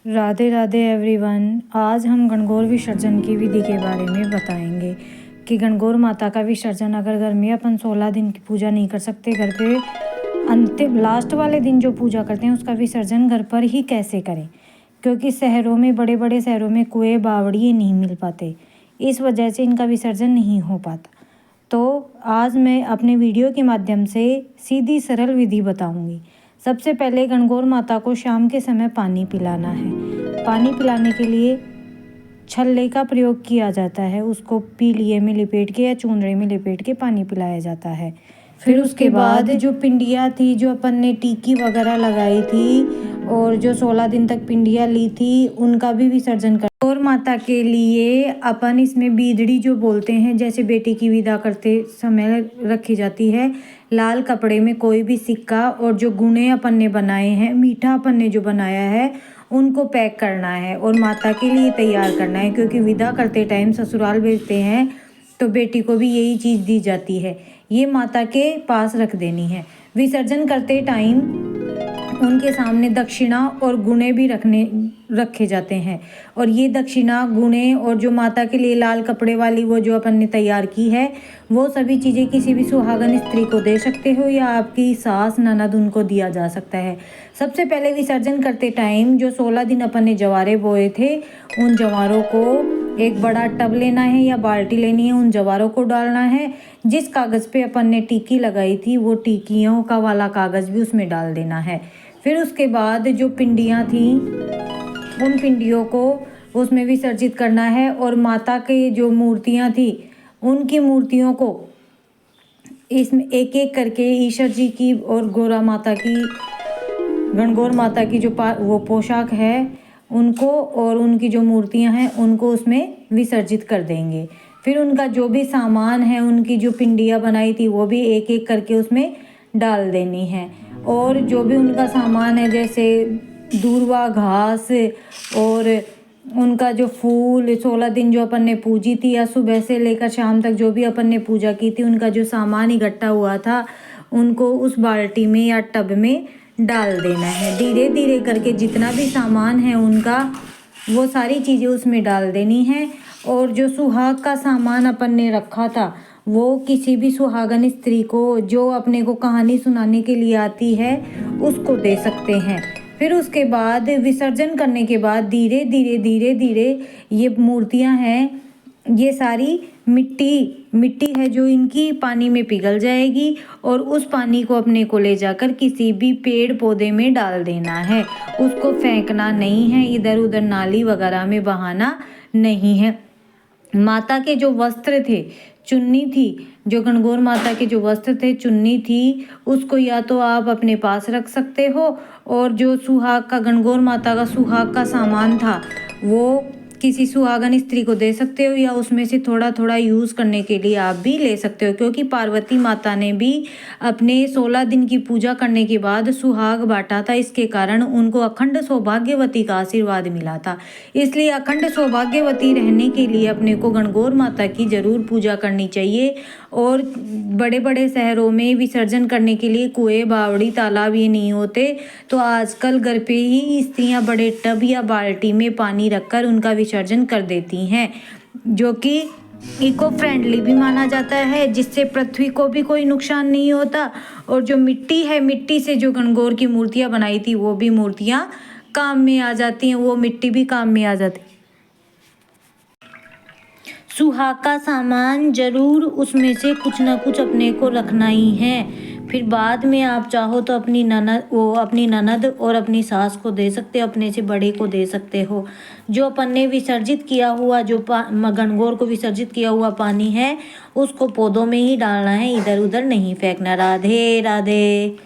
Radhe Radhe everyone. आज हम गणगौर विसर्जन की विधि के बारे में बताएंगे कि गणगौर माता का विसर्जन अगर घर में अपन 16 दिन की पूजा नहीं कर सकते, घर पे अंतिम लास्ट वाले दिन जो पूजा करते हैं उसका विसर्जन घर पर ही कैसे करें, क्योंकि शहरों में बड़े बड़े शहरों में कुएँ बावड़िए नहीं मिल पाते, इस वजह से इनका विसर्जन नहीं हो पाता। तो आज मैं अपने वीडियो के माध्यम से सीधी सरल विधि बताऊंगी। सबसे पहले गणगौर माता को शाम के समय पानी पिलाना है। पानी पिलाने के लिए छल्ले का प्रयोग किया जाता है, उसको पीलिए में लिपेट के या चूनड़े में लिपेट के पानी पिलाया जाता है। फिर उसके बाद जो पिंडियाँ थी, जो अपन ने टीकी वगैरह लगाई थी और जो 16 दिन तक पिंडियाँ ली थी, उनका भी विसर्जन कर। और माता के लिए अपन इसमें बीदड़ी जो बोलते हैं, जैसे बेटी की विदा करते समय रखी जाती है, लाल कपड़े में कोई भी सिक्का और जो गुणे अपन ने बनाए हैं, मीठा अपन ने जो बनाया है, उनको पैक करना है और माता के लिए तैयार करना है, क्योंकि विदा करते टाइम ससुराल भेजते हैं तो बेटी को भी यही चीज़ दी जाती है। ये माता के पास रख देनी है। विसर्जन करते टाइम उनके सामने दक्षिणा और गुणे भी रखे जाते हैं, और ये दक्षिणा गुणे और जो माता के लिए लाल कपड़े वाली वो जो अपन ने तैयार की है, वो सभी चीज़ें किसी भी सुहागन स्त्री को दे सकते हो या आपकी सास ननद उनको दिया जा सकता है। सबसे पहले विसर्जन करते टाइम जो 16 दिन अपन ने जवारे बोए थे, उन जवारों को एक बड़ा टब लेना है या बाल्टी लेनी है, उन जवारों को डालना है। जिस कागज़ पे अपन ने टीकी लगाई थी, वो टीकियों का वाला कागज़ भी उसमें डाल देना है। फिर उसके बाद जो पिंडियाँ थीं, उन पिंडियों को उसमें विसर्जित करना है, और माता के जो मूर्तियाँ थी, उनकी मूर्तियों को इसमें एक एक करके ईश्वर जी की और गौरा माता की, गणगौर माता की जो वो पोशाक है, उनको और उनकी जो मूर्तियां हैं उनको उसमें विसर्जित कर देंगे। फिर उनका जो भी सामान है, उनकी जो पिंडियाँ बनाई थी, वो भी एक एक करके उसमें डाल देनी है। और जो भी उनका सामान है, जैसे दूर्वा घास और उनका जो फूल, 16 दिन जो अपन ने पूजी थी या सुबह से लेकर शाम तक जो भी अपन ने पूजा की थी, उनका जो सामान इकट्ठा हुआ था, उनको उस बाल्टी में या टब में डाल देना है। धीरे धीरे करके जितना भी सामान है उनका, वो सारी चीज़ें उसमें डाल देनी है। और जो सुहाग का सामान अपन ने रखा था, वो किसी भी सुहागन स्त्री को जो अपने को कहानी सुनाने के लिए आती है, उसको दे सकते हैं। फिर उसके बाद विसर्जन करने के बाद धीरे धीरे ये मूर्तियां हैं, ये सारी मिट्टी है जो इनकी पानी में पिघल जाएगी, और उस पानी को अपने को ले जाकर किसी भी पेड़ पौधे में डाल देना है। उसको फेंकना नहीं है, इधर उधर नाली वगैरह में बहाना नहीं है। माता के जो वस्त्र थे, चुन्नी थी, जो गणगौर माता के जो वस्त्र थे, चुन्नी थी, उसको या तो आप अपने पास रख सकते हो, और जो सुहाग का, गणगौर माता का सुहाग का सामान था, वो किसी सुहागन स्त्री को दे सकते हो, या उसमें से थोड़ा थोड़ा यूज़ करने के लिए आप भी ले सकते हो, क्योंकि पार्वती माता ने भी अपने 16 दिन की पूजा करने के बाद सुहाग बांटा था। इसके कारण उनको अखंड सौभाग्यवती का आशीर्वाद मिला था। इसलिए अखंड सौभाग्यवती रहने के लिए अपने को गणगौर माता की ज़रूर पूजा करनी चाहिए। और बड़े बड़े शहरों में विसर्जन करने के लिए कुएँ बावड़ी तालाब ये नहीं होते, तो आजकल घर पे ही स्त्रियाँ बड़े टब या बाल्टी में पानी रखकर उनका विसर्जन कर देती हैं, जो कि इको फ्रेंडली भी माना जाता है, जिससे पृथ्वी को भी कोई नुकसान नहीं होता। और जो मिट्टी है, मिट्टी से जो गणगौर की मूर्तियाँ बनाई थी, वो भी मूर्तियाँ काम में आ जाती हैं, वो मिट्टी भी काम में आ जाती है। सुहाग का सामान जरूर उसमें से कुछ ना कुछ अपने को रखना ही है। फिर बाद में आप चाहो तो अपनी ननद और अपनी सास को दे सकते हो, अपने से बड़े को दे सकते हो। जो अपन ने विसर्जित किया हुआ, जो गणगौर को विसर्जित किया हुआ पानी है, उसको पौधों में ही डालना है, इधर उधर नहीं फेंकना। राधे राधे।